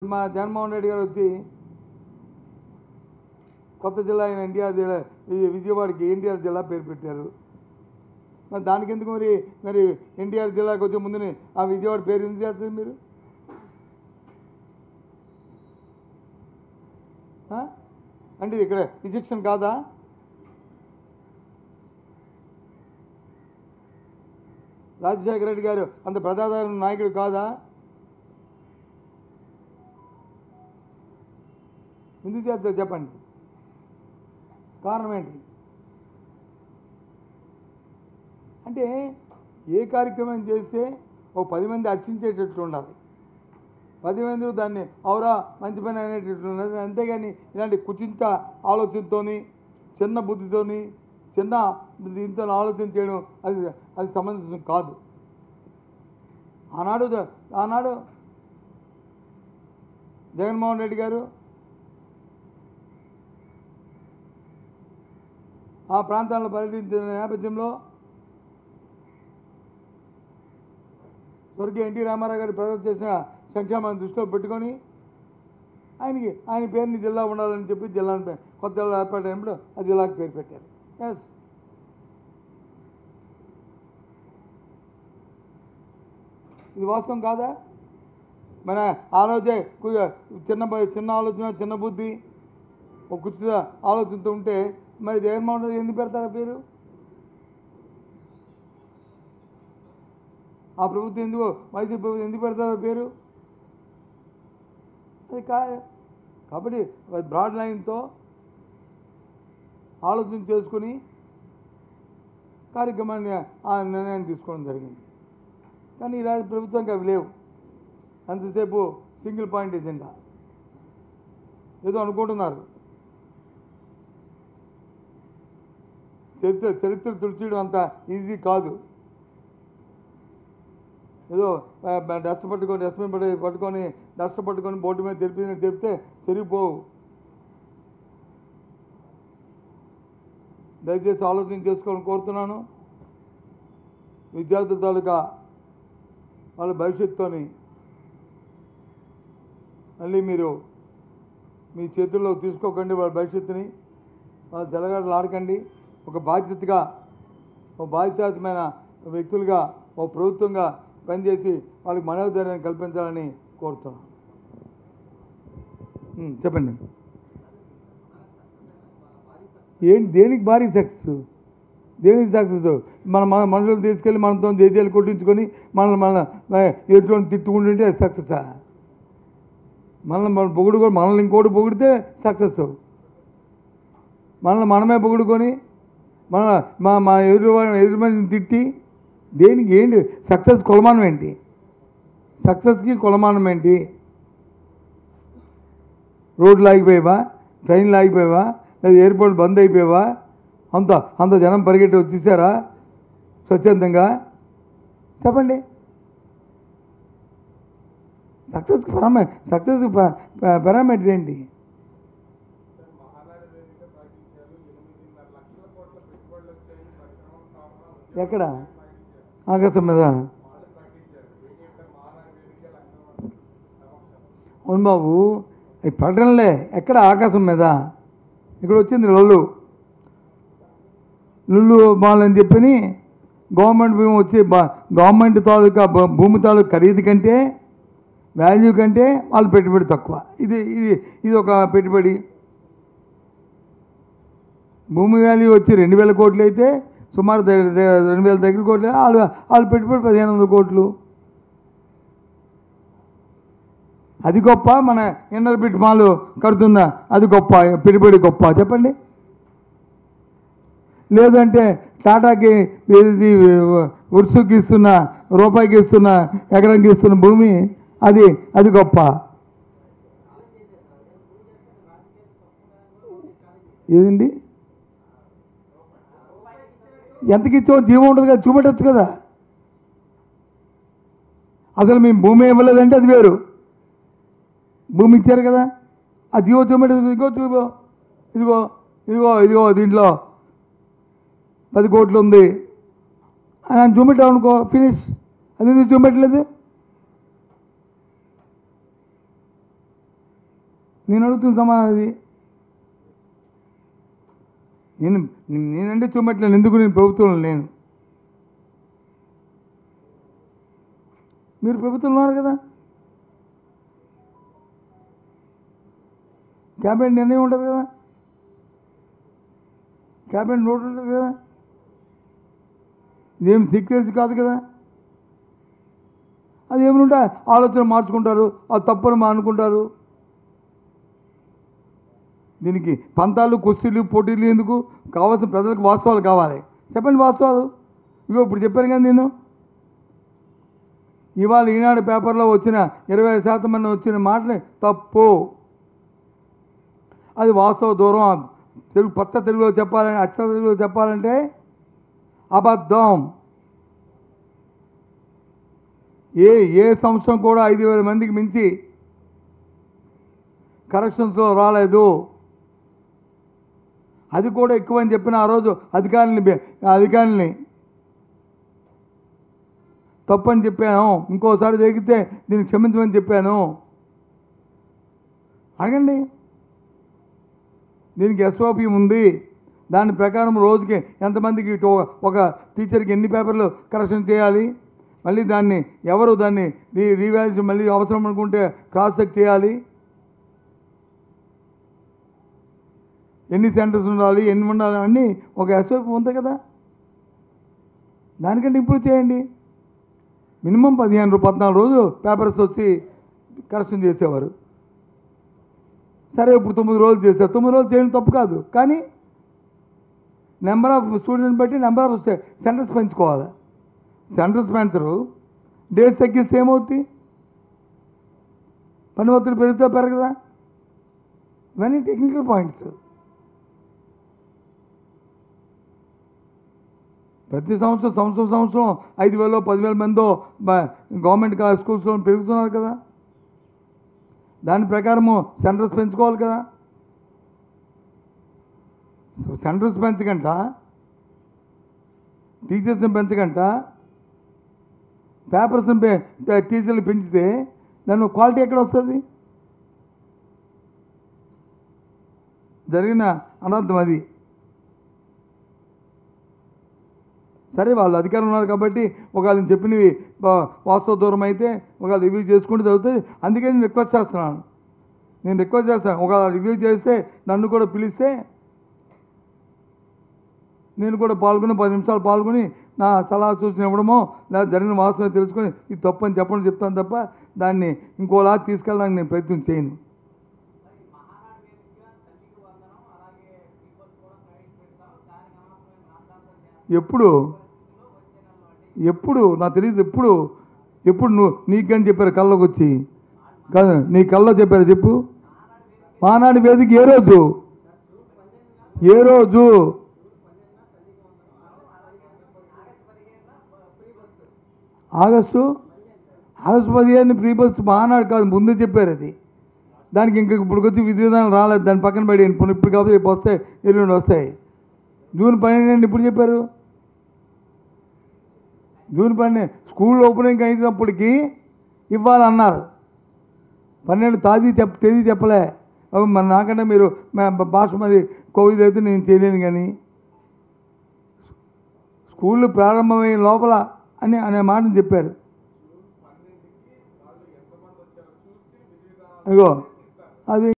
మా జగన్మోహన్ రెడ్డి గారు వచ్చి కొత్త జిల్లా అయిన ఎన్టీఆర్ జిల్లా విజయవాడకి ఎన్టీఆర్ జిల్లా పేరు పెట్టారు. మరి దానికి ఎందుకు మరి ఎన్టీఆర్ జిల్లాకి వచ్చే ముందుని ఆ విజయవాడ పేరు ఎందుకు చేస్తారు మీరు? అంటే ఇక్కడ విచక్షణ కాదా? రాజశేఖర రెడ్డి గారు అంత ప్రజాదరణ నాయకుడు కాదా? ఎందుకు చేస్తారు చెప్పండి, కారణం ఏంటి? అంటే ఏ కార్యక్రమం చేస్తే ఓ 10 మంది అర్చించేటట్లు ఉండాలి, 10 మంది దాన్ని అవరా మంచి పని అనేటట్లు ఉన్నది. అంతేగాని ఇలాంటి కుచింత ఆలోచనతోని, చిన్న బుద్ధితోని, చిన్న దీంతో ఆలోచన చేయడం అది సమంజసం కాదు. ఆనాడు జగన్మోహన్ రెడ్డి గారు ఆ ప్రాంతాల్లో పర్యటించిన నేపథ్యంలో స్వర్గీయ ఎన్టీ రామారావు గారు ప్రజలు చేసిన సంక్షేమాన్ని దృష్టిలో పెట్టుకొని ఆయన పేరుని జిల్లా ఉండాలని చెప్పి జిల్లాని కొత్త జిల్లా ఏర్పాటైనప్పుడు ఆ జిల్లాకి పేరు పెట్టారు. ఎస్, ఇది వాస్తవం కాదా? మన ఆ రోజే చిన్న ఆలోచన, చిన్న బుద్ధి, ఒక కుచిత ఆలోచనతో ఉంటే మరి జగన్మోహన్ రెడ్డి ఎందుకు పెడతారా పేరు? ఆ ప్రభుత్వం ఎందుకు, వైసీపీ ప్రభుత్వం ఎందుకు పెడతారా పేరు? అది కాబట్టి బ్రాడ్ లైన్తో ఆలోచన చేసుకుని కార్యక్రమాన్ని ఆ నిర్ణయం తీసుకోవడం జరిగింది. కానీ ఈ రాజు ప్రభుత్వానికి అవి లేవు. అంతసేపు సింగిల్ పాయింట్ ఎజెండా ఏదో అనుకుంటున్నారు. చరిత్ర తుడిచేయడం అంత ఈజీ కాదు. ఏదో డస్ట్బిన్ పట్టుకొని బోర్డు మీద తెలిపితే చెరిగిపోవు. దయచేసి ఆలోచన చేసుకోవాలని కోరుతున్నాను. విద్యార్థుల తాలూకా వాళ్ళ భవిష్యత్తుని మళ్ళీ మీరు మీ చేతుల్లో తీసుకోకండి. వాళ్ళ భవిష్యత్తుని వాళ్ళ జలగాడలు ఆడకండి. ఒక బాధ్యతాయుతమైన వ్యక్తులుగా, ఒక ప్రభుత్వంగా పనిచేసి వాళ్ళకి మనోధైర్యాన్ని కల్పించాలని కోరుతున్నాను. చెప్పండి, దేనికి భారీ సక్సెస్? దేనికి సక్సెస్? మన మనుషులు తీసుకెళ్ళి మనతో జేజేలు కొట్టించుకొని మనల్ని ఎటువంటి తిట్టుకుంటుంటే సక్సెసా? మనల్ని ఇంకోటి పొగిడితే సక్సెస్. మనమే పొగుడుకొని మా ఎదురు మనిషిని తిట్టి దేనికి? ఏంటి సక్సెస్? కొలమానం ఏంటి? సక్సెస్కి కొలమానం ఏంటి? రోడ్లు ఆగిపోయావా? ట్రైన్లు ఆగిపోయావా? లేదా ఎయిర్పోర్ట్ బంద్ అయిపోయావా? అంత జనం పరిగెట్టి వచ్చేసారా స్వచ్ఛందంగా? చెప్పండి. సక్సెస్కి పారామీటర్ ఏంటి? ఎక్కడ? ఆకాశం మీద. అవును బాబు, అవి ప్రకటనలే. ఎక్కడ? ఆకాశం మీద. ఇక్కడ వచ్చింది లుల్లు మాల్ అని చెప్పని గవర్నమెంట్ భూమి వచ్చి గవర్నమెంట్ తాలూకా భూమి తాలూకా ఖరీదు కంటే, వాల్యూ కంటే వాళ్ళు పెట్టుబడి తక్కువ. ఇది ఒక పెట్టుబడి. భూమి వాల్యూ వచ్చి 2000 కోట్లు అయితే సుమారు 2000 దగ్గర కోట్లు, వాళ్ళు పెట్టుబడి 1500 కోట్లు. అది గొప్ప? మన ఇన్నర్ బిట్ మాల్ కడుతుందా అది గొప్ప? పెట్టుబడి గొప్ప? చెప్పండి. లేదంటే టాటాకి ఉర్సుకి ఇస్తున్న, రూపాయికి ఇస్తున్న, ఎకరానికి ఇస్తున్న భూమి అది గొప్ప? ఏదండి? ఎంతకి ఇచ్చామో జీవం ఉంటుంది కదా, చూపెట్టచ్చు కదా. అసలు మేము భూమి ఇవ్వలేదంటే అది వేరు. భూమి ఇచ్చారు కదా, ఆ జీవో చూపెట్టచ్చు. ఇదిగో దీంట్లో 10 కోట్లు ఉంది అని చూపెట్టామనుకో, ఫినిష్. అది చూపెట్టలేదు. నేను అడుగుతున్న సమాధానం అది. నేనంటే చూపెట్టలేను, ఎందుకు నేను ప్రభుత్వంలో లేను. మీరు ప్రభుత్వంలో ఉన్నారు కదా, క్యాబినెట్ నిర్ణయం ఉంటుంది కదా, క్యాబినెట్ నోట్ ఉంటుంది కదా, ఇదేం సీక్రెసీ కాదు కదా. అది ఏమనుంటే ఆలోచన మార్చుకుంటారు, అది తప్పని అనుకుంటారు. దీనికి పంతాలు, కుస్తీలు, పోటీలు ఎందుకు? కావాల్సిన ప్రజలకు వాస్తవాలు కావాలి. చెప్పండి వాస్తవాలు. ఇగో ఇప్పుడు చెప్పాను కదా నేను. ఇవాళ ఈనాడు పేపర్లో వచ్చిన 20% మంది వచ్చిన మాటని తప్పు. అది వాస్తవ దూరం. తెలుగు పచ్చ తెలుగులో చెప్పాలంటే, అచ్చ తెలుగులో చెప్పాలంటే అబద్ధం. ఏ సంవత్సరం కూడా 5,000 మందికి మించి కరెక్షన్స్లో రాలేదు. అది కూడా ఎక్కువ అని చెప్పిన ఆ రోజు అధికారుల్ని తప్పని చెప్పాను. ఇంకోసారి జరిగితే దీన్ని క్షమించమని చెప్పాను. అడగండి. దీనికి ఎస్ఓపి ఉంది. దాని ప్రకారం రోజుకి ఎంతమందికి, ఒక టీచర్కి ఎన్ని పేపర్లు కరెక్షన్ చేయాలి, మళ్ళీ ఎవరు దాన్ని రీవాల్యూషన్ మళ్ళీ అవసరం అనుకుంటే క్రాస్ చెక్ చేయాలి, ఎన్ని సెంటర్స్ ఉండాలి, ఎన్ని ఉండాలి, అన్నీ ఒక ఎస్ఓపి ఉంది కదా. దానికంటే ఇంప్రూవ్ చేయండి. మినిమం 15-14 రోజులు పేపర్స్ వచ్చి కరెక్షన్ చేసేవారు. సరే ఇప్పుడు 9 రోజులు చేశారు. 9 రోజులు చేయడం తప్పు కాదు, కానీ నెంబర్ ఆఫ్ స్టూడెంట్స్ బట్టి నెంబర్ ఆఫ్ సెంటర్స్ పెంచుకోవాలి. సెంటర్స్ పెంచరు, డేస్ తగ్గిస్తే ఏమవుతుంది? పని ఒత్తిడి పెరిగితే పెరగదా? ఇవన్నీ టెక్నికల్ పాయింట్స్. ప్రతి సంవత్సరం 5,000 10,000 మందో గవర్నమెంట్ స్కూల్స్లో పెరుగుతున్నారు కదా. దాని ప్రకారము సెంటర్స్ పెంచుకోవాలి కదా. సెంటర్స్ పెంచకంట, టీచర్స్ని పెంచకంట, పేపర్స్ని టీచర్లు పెంచితే దాని క్వాలిటీ ఎక్కడ వస్తుంది? జరిగిన అనర్థం అది. సరే వాళ్ళు అధికారం ఉన్నారు కాబట్టి ఒకవేళ చెప్పినవి వాస్తవ దూరం అయితే ఒకవేళ రివ్యూ చేసుకుంటూ చదువుతుంది. అందుకే నేను రిక్వెస్ట్ చేస్తాను. ఒకవేళ రివ్యూ చేస్తే నన్ను కూడా పిలిస్తే నేను కూడా 10 నిమిషాలు పాల్గొని నా సలహా సూచన ఇవ్వడమో, లేదా జరిగిన వాస్తవం తెలుసుకొని ఇది తప్పు అని చెప్పడం చెప్తాను తప్ప దాన్ని ఇంకోలా తీసుకెళ్ళడానికి నేను ప్రయత్నం చేయను. ఎప్పుడు నాకు తెలియదు. ఎప్పుడు నీకని చెప్పారు కళ్ళలోకి వచ్చి? కాదు, నీ కళ్ళలో చెప్పారు చెప్పు. మానాడు వేదిక ఏ రోజు ఆగస్టు 15 ఫ్రీ బస్ మానాడు కాదు, ముందే చెప్పారు అది. దానికి ఇప్పుడు వచ్చి విధి విధానం రాలేదు, దాన్ని పక్కన పడేయండి. ఇప్పుడు కాబట్టి రేపు వస్తాయి, ఎల్లుండి వస్తాయి. జూన్ 12 ఇప్పుడు చెప్పారు. జూన్ 12 స్కూల్ ఓపెనింగ్ అయినప్పటికీ ఇవ్వాలన్నారు. 12 తేదీ చెప్పలే. మరి నాకంటే మీరు భాష మరి కోవిడ్ అయితే నేను చేయలేను, కానీ స్కూళ్ళు ప్రారంభమైన లోపల అనే మాటను చెప్పారు. ఇగో అది